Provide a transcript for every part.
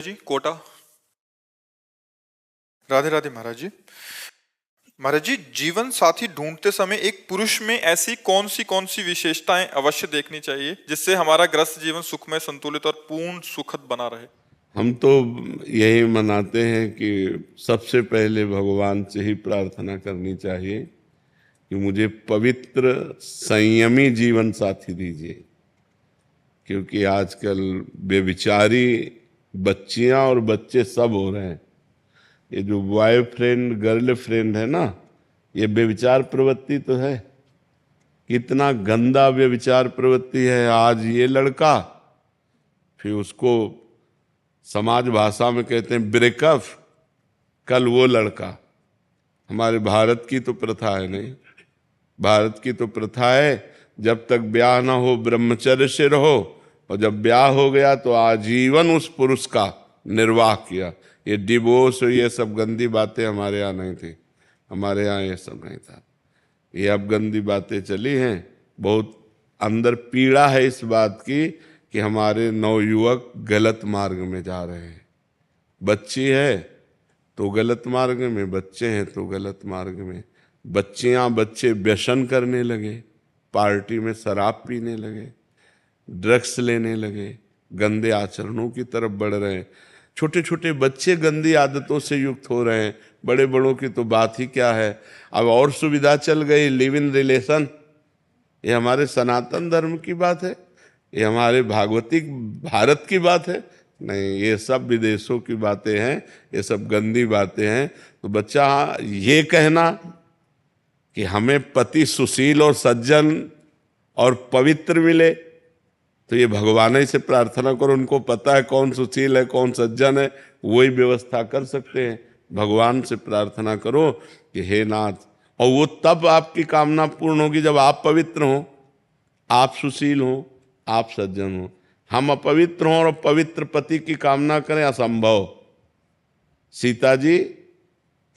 जी कोटा। राधे राधे महाराज जी। महाराज जी, जीवन साथी ढूंढते समय एक पुरुष में ऐसी कौन सी विशेषताएं अवश्य देखनी चाहिए जिससे हमारा ग्रस्त जीवन सुखमय, संतुलित और पूर्ण सुखद बना रहे। हम तो यही मनाते हैं कि सबसे पहले भगवान से ही प्रार्थना करनी चाहिए कि मुझे पवित्र संयमी जीवन साथी दीजिए, क्योंकि आजकल बेविचारी बच्चियां और बच्चे सब हो रहे हैं। ये जो बॉयफ्रेंड गर्लफ्रेंड है ना, ये बेविचार प्रवृत्ति तो है। कितना गंदा व्यभिचार प्रवृत्ति है। आज ये लड़का, फिर उसको समाज भाषा में कहते हैं ब्रेकअप, कल वो लड़का। हमारे भारत की तो प्रथा है नहीं, भारत की तो प्रथा है जब तक ब्याह ना हो ब्रह्मचर्य से रहो, और जब ब्याह हो गया तो आजीवन उस पुरुष का निर्वाह किया। ये डिवोर्स और ये सब गंदी बातें हमारे यहाँ नहीं थी, हमारे यहाँ ये सब नहीं था। ये अब गंदी बातें चली हैं। बहुत अंदर पीड़ा है इस बात की कि हमारे नवयुवक गलत मार्ग में जा रहे हैं। बच्ची है तो गलत मार्ग में, बच्चे हैं तो गलत मार्ग में। बच्चियां बच्चे व्यसन करने लगे, पार्टी में शराब पीने लगे, ड्रग्स लेने लगे, गंदे आचरणों की तरफ बढ़ रहे हैं। छोटे छोटे बच्चे गंदी आदतों से युक्त हो रहे हैं। बड़े बड़ों की तो बात ही क्या है। अब और सुविधा चल गई, लिव इन रिलेशन। ये हमारे सनातन धर्म की बात है, ये हमारे भागवतिक भारत की बात है? नहीं, ये सब विदेशों की बातें हैं, ये सब गंदी बातें हैं। तो बच्चा ये कहना कि हमें पति सुशील और सज्जन और पवित्र मिले, तो ये भगवान ही से प्रार्थना करो। उनको पता है कौन सुशील है कौन सज्जन है, वही व्यवस्था कर सकते हैं। भगवान से प्रार्थना करो कि हे नाथ, और वो तब आपकी कामना पूर्ण होगी जब आप पवित्र हो, आप सुशील हो, आप सज्जन हो। हम अपवित्र हों और पवित्र पति की कामना करें, असंभव। सीता जी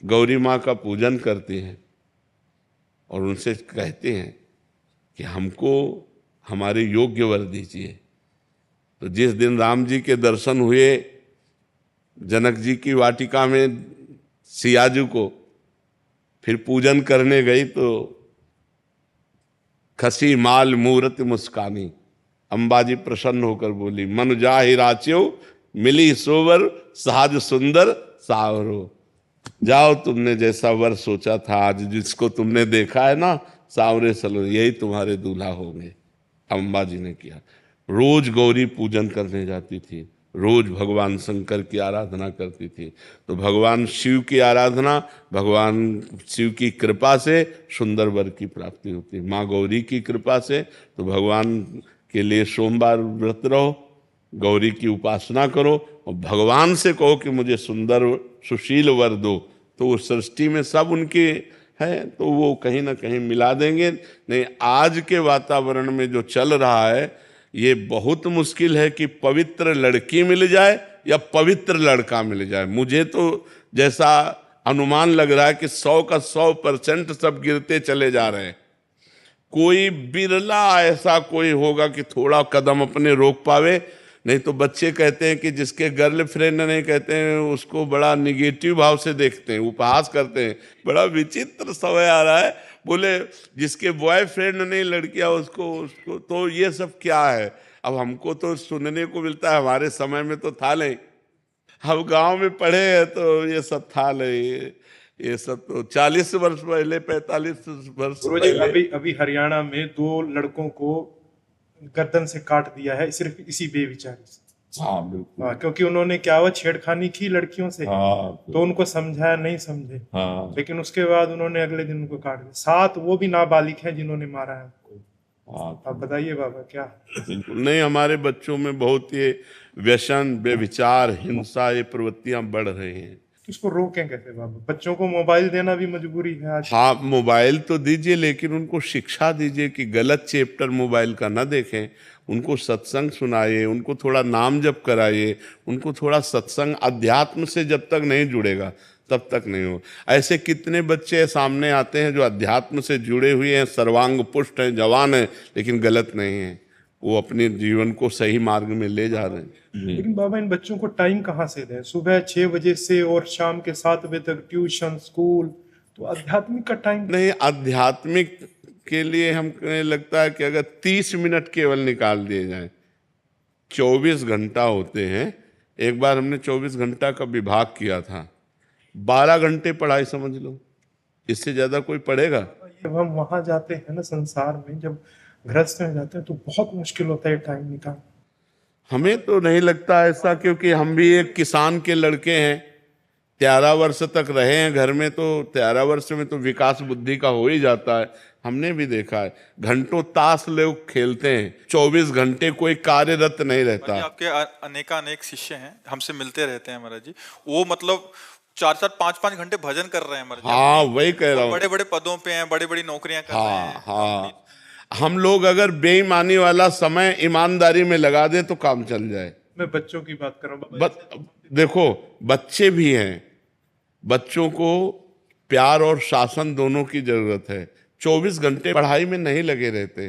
गौरी माँ का पूजन करती हैं और उनसे कहते हैं कि हमको हमारे योग्य वर दीजिए। तो जिस दिन राम जी के दर्शन हुए जनक जी की वाटिका में सियाजू को, फिर पूजन करने गई तो खसी माल मूरत मुस्कानी, अंबाजी प्रसन्न होकर बोली, मन जाहि राच्यो मिली सोवर साज सुंदर सावरो। जाओ, तुमने जैसा वर सोचा था, आज जिसको तुमने देखा है ना सावरे सलो, यही तुम्हारे दूल्हा होंगे। अंबाजी ने किया। रोज गौरी पूजन करने जाती थी, रोज भगवान शंकर की आराधना करती थी। तो भगवान शिव की आराधना, भगवान शिव की कृपा से सुंदर वर की प्राप्ति होती है। माँ गौरी की कृपा से तो भगवान के लिए सोमवार व्रत रहो, गौरी की उपासना करो और भगवान से कहो कि मुझे सुंदर सुशील वर दो, तो उस सृष्टि में सब उनके है, तो वो कहीं ना कहीं मिला देंगे। नहीं, आज के वातावरण में जो चल रहा है ये बहुत मुश्किल है कि पवित्र लड़की मिल जाए या पवित्र लड़का मिल जाए। मुझे तो जैसा अनुमान लग रहा है कि 100 का 100% सब गिरते चले जा रहे हैं। कोई बिरला ऐसा कोई होगा कि थोड़ा कदम अपने रोक पावे। नहीं तो बच्चे कहते हैं कि जिसके गर्लफ्रेंड नहीं, कहते हैं उसको बड़ा निगेटिव भाव से देखते हैं, उपहास करते हैं। बड़ा विचित्र समय आ रहा है। बोले जिसके बॉयफ्रेंड नहीं लड़कियां उसको उसको तो ये सब क्या है? अब हमको तो सुनने को मिलता है, हमारे समय में तो था नहीं। हम गांव में पढ़े हैं तो ये सब था नहीं। ये सब तो 40 वर्ष पहले, 45 वर्ष पहले। अभी हरियाणा में 2 लड़कों को गर्दन से काट दिया है, सिर्फ इसी बेविचारी से। हाँ बिल्कुल। हाँ, क्योंकि उन्होंने क्या हुआ, छेड़खानी की लड़कियों से। हाँ, तो उनको समझाया, नहीं समझे। हाँ, लेकिन उसके बाद उन्होंने अगले दिन उनको काट दिया। 7 वो भी नाबालिग हैं जिन्होंने मारा है उनको। हाँ। अब बताइए बाबा क्या। बिल्कुल नहीं, हमारे बच्चों में बहुत ये व्यसन, बेविचार, हिंसा, ये प्रवृत्तियां बढ़ रही हैं। इसको रोकें कैसे बाबा? बच्चों को मोबाइल देना भी मजबूरी है आज। हाँ, मोबाइल तो दीजिए, लेकिन उनको शिक्षा दीजिए कि गलत चैप्टर मोबाइल का ना देखें। उनको सत्संग सुनाइए, उनको थोड़ा नाम जप कराइए, उनको थोड़ा सत्संग, अध्यात्म से जब तक नहीं जुड़ेगा तब तक नहीं हो। ऐसे कितने बच्चे सामने आते हैं जो अध्यात्म से जुड़े हुए हैं, सर्वांग पुष्ट हैं, जवान हैं, लेकिन गलत नहीं हैं। वो अपने जीवन को सही मार्ग में ले जा रहे हैं। लेकिन बाबा इन बच्चों को टाइम कहाँ से दें? सुबह 6 बजे से और शाम के 7 बजे तक ट्यूशन, स्कूल, तो आध्यात्मिक का टाइम नहीं, आध्यात्मिक के लिए हमको लगता है कि अगर 30 मिनट केवल निकाल दिए जाएं, 24 घंटा होते हैं। एक बार हमने 24 घंटा का विभाग किया था, 12 घंटे पढ़ाई समझ लो, इससे ज्यादा कोई पढ़ेगा? जब हम वहां जाते हैं ना संसार में, जब गृहस्थ में जाते हैं तो बहुत मुश्किल होता है टाइम निकाल। हमें तो नहीं लगता ऐसा, क्योंकि हम भी एक किसान के लड़के हैं। 13 वर्ष तक रहे हैं घर में, तो 13 वर्ष में तो विकास बुद्धि का हो ही जाता है। हमने भी देखा है, घंटों ताश लोग खेलते हैं, 24 घंटे कोई कार्यरत नहीं रहता। आपके अनेक शिष्य हैं, हमसे मिलते रहते हैं महाराज जी, वो मतलब 4-4, 5-5 घंटे भजन कर रहे हैं महाराज जी। हाँ, वही कह रहा हूँ। बड़े बड़े पदों पे हैं, बड़ी बड़ी नौकरियां कर रहे हैं। हाँ, हम लोग अगर बेईमानी वाला समय ईमानदारी में लगा दें तो काम चल जाए। मैं बच्चों की बात कर रहा हूँ। देखो, बच्चे भी हैं, बच्चों को प्यार और शासन दोनों की जरूरत है। 24 घंटे पढ़ाई में नहीं लगे रहते।